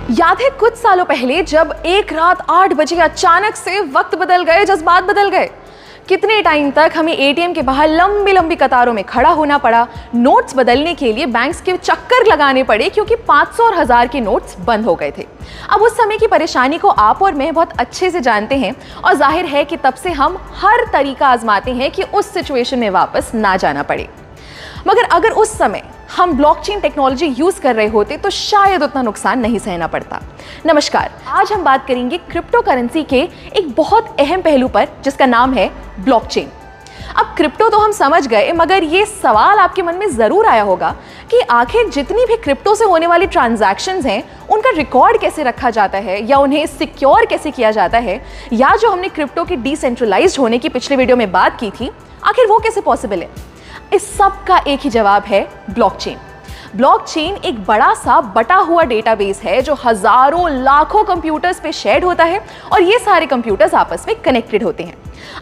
याद है कुछ सालों पहले जब एक रात 8 बजे अचानक से वक्त बदल गए, जज्बात बदल गए। कितने टाइम तक हमें एटीएम के बाहर लंबी लंबी कतारों में खड़ा होना पड़ा, नोट्स बदलने के लिए बैंक्स के चक्कर लगाने पड़े क्योंकि 500 और 1000 के नोट्स बंद हो गए थे। अब उस समय की परेशानी को आप और मैं बहुत अच्छे से जानते हैं और जाहिर है कि तब से हम हर तरीका आजमाते हैं कि उस सिचुएशन में वापस ना जाना पड़े। मगर अगर उस समय हम ब्लॉकचेन टेक्नोलॉजी यूज कर रहे होते तो शायद उतना नुकसान नहीं सहना पड़ता। नमस्कार, आज हम बात करेंगे क्रिप्टो करेंसी के एक बहुत अहम पहलू पर जिसका नाम है ब्लॉकचेन। अब क्रिप्टो तो हम समझ गए, मगर ये सवाल आपके मन में जरूर आया होगा कि आखिर जितनी भी क्रिप्टो से होने वाली ट्रांजैक्शंस हैं उनका रिकॉर्ड कैसे रखा जाता है या उन्हें सिक्योर कैसे किया जाता है, या जो हमने क्रिप्टो के डिसेंट्रलाइज्ड होने की पिछले वीडियो में बात की थी, आखिर वो कैसे पॉसिबल है। इस सब का एक ही जवाब है ब्लॉकचेन। ब्लॉकचेन एक बड़ा सा बटा हुआ डेटाबेस है जो हजारों लाखों कंप्यूटर्स पे शेयर्ड होता है और ये सारे कंप्यूटर्स आपस में कनेक्टेड होते हैं।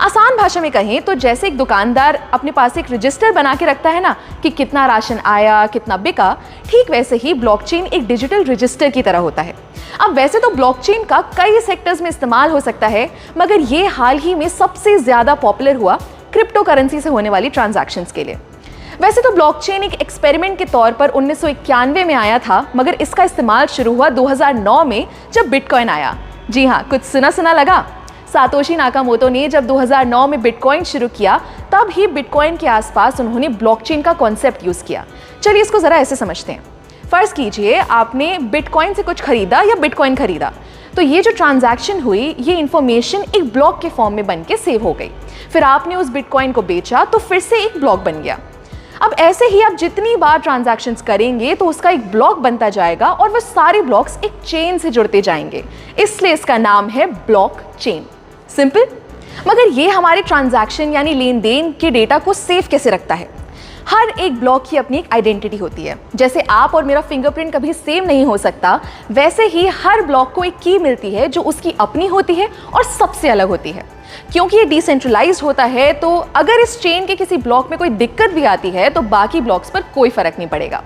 आसान भाषा में कहें तो जैसे एक दुकानदार अपने पास एक रजिस्टर बना के रखता है ना कि कितना राशन आया, कितना बिका, ठीक वैसे ही ब्लॉकचेन एक डिजिटल रजिस्टर की तरह होता है। अब वैसे तो ब्लॉकचेन का कई सेक्टर्स में इस्तेमाल हो सकता है, मगर ये हाल ही में सबसे ज्यादा पॉपुलर हुआ क्रिप्टो करेंसी से होने वाली ट्रांजैक्शंस के लिए। वैसे तो ब्लॉकचेन एक एक्सपेरिमेंट के तौर पर 1991 में आया था, मगर इसका इस्तेमाल शुरू हुआ 2009 में जब बिटकॉइन आया। जी हाँ, कुछ सुना सुना लगा। सातोशी नाकामोटो ने जब 2009 में बिटकॉइन शुरू किया, तब ही बिटकॉइन के आसपास उन्होंने ब्लॉकचेन का कॉन्सेप्ट यूज किया। चलिए इसको जरा ऐसे समझते हैं। फर्ज कीजिए आपने बिटकॉइन से कुछ खरीदा या बिटकॉइन खरीदा, तो ये जो ट्रांजैक्शन हुई, ये इंफॉर्मेशन एक ब्लॉक के फॉर्म में बन के सेव हो गई। फिर आपने उस बिटकॉइन को बेचा तो फिर से एक ब्लॉक बन गया। अब ऐसे ही आप जितनी बार ट्रांजैक्शंस करेंगे तो उसका एक ब्लॉक बनता जाएगा और वो सारे ब्लॉक्स एक चेन से जुड़ते जाएंगे, इसलिए इसका नाम है ब्लॉकचेन। सिंपल। मगर ये हमारे ट्रांजैक्शन यानी लेन देन के डेटा को सेव कैसे रखता है? हर एक ब्लॉक की अपनी एक आइडेंटिटी होती है। जैसे आप और मेरा फिंगरप्रिंट कभी सेम नहीं हो सकता, वैसे ही हर ब्लॉक को एक की मिलती है जो उसकी अपनी होती है और सबसे अलग होती है। क्योंकि ये डिसेंट्रलाइज्ड होता है, तो अगर इस चेन के किसी ब्लॉक में कोई दिक्कत भी आती है तो बाकी ब्लॉक्स पर कोई फर्क नहीं पड़ेगा।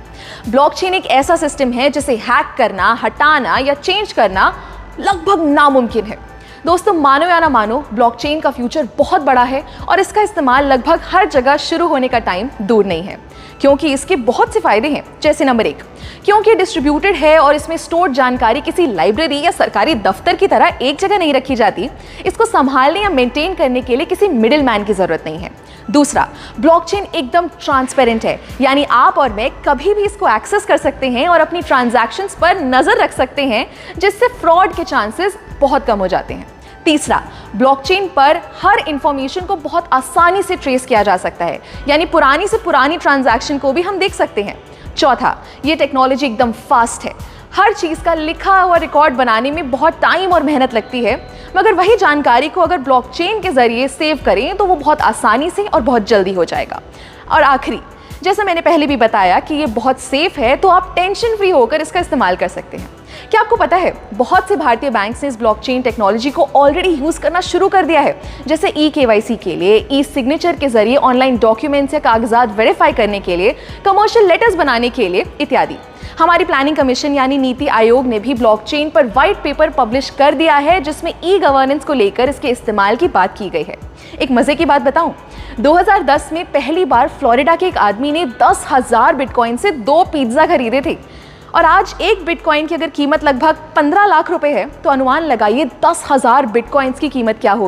ब्लॉकचेन एक ऐसा सिस्टम है जिसे हैक करना, हटाना या चेंज करना लगभग नामुमकिन है। दोस्तों, मानो या ना मानो, ब्लॉकचेन का फ्यूचर बहुत बड़ा है और इसका इस्तेमाल लगभग हर जगह शुरू होने का टाइम दूर नहीं है, क्योंकि इसके बहुत से फायदे हैं। जैसे नंबर 1, क्योंकि डिस्ट्रीब्यूटेड है और इसमें स्टोर्ड जानकारी किसी लाइब्रेरी या सरकारी दफ्तर की तरह एक जगह नहीं रखी जाती। इसको संभालने या मेंटेन करने के लिए किसी मिडिल मैन की जरूरत नहीं है। दूसरा, ब्लॉकचेन एकदम ट्रांसपेरेंट है, यानी आप और मैं कभी भी इसको एक्सेस कर सकते हैं और अपनी ट्रांजैक्शंस पर नजर रख सकते हैं, जिससे फ्रॉड के चांसेस बहुत कम हो जाते हैं। तीसरा, ब्लॉकचेन पर हर इंफॉर्मेशन को बहुत आसानी से ट्रेस किया जा सकता है, यानी पुरानी से पुरानी ट्रांजैक्शन को भी हम देख सकते हैं। चौथा, ये टेक्नोलॉजी एकदम फास्ट है। हर चीज़ का लिखा हुआ रिकॉर्ड बनाने में बहुत टाइम और मेहनत लगती है, मगर वही जानकारी को अगर ब्लॉकचेन के जरिए सेव करें तो वो बहुत आसानी से और बहुत जल्दी हो जाएगा। और आखिरी, जैसा मैंने पहले भी बताया कि ये बहुत सेफ है, तो आप टेंशन फ्री होकर इसका इस्तेमाल कर सकते हैं। क्या आपको पता है, बहुत से भारतीय बैंक्स ने इस ब्लॉकचेन टेक्नोलॉजी को ऑलरेडी यूज करना शुरू कर दिया है, जैसे ई-केवाईसी के लिए, ई सिग्नेचर के जरिए ऑनलाइन डॉक्यूमेंट्स या कागजात वेरीफाई करने के लिए, कमर्शियल लेटर्स बनाने के लिए इत्यादि। हमारी प्लानिंग कमीशन यानी नीति आयोग ने भी ब्लॉकचेन पर व्हाइट पेपर पब्लिश कर दिया है, जिसमें ई गवर्नेंस को लेकर इसके इस्तेमाल की बात की गई है। एक मजे की बात बताऊं, 2010 में पहली बार फ्लोरिडा के एक आदमी ने 10,000 बिटकॉइन से 2 पिज्जा खरीदे थे, और आज एक बिटकॉइन की अगर कीमत लगभग 15 लाख रुपए है, तो अनुमान लगाइए 10,000 बिटकॉइंस की कीमत क्या होगी।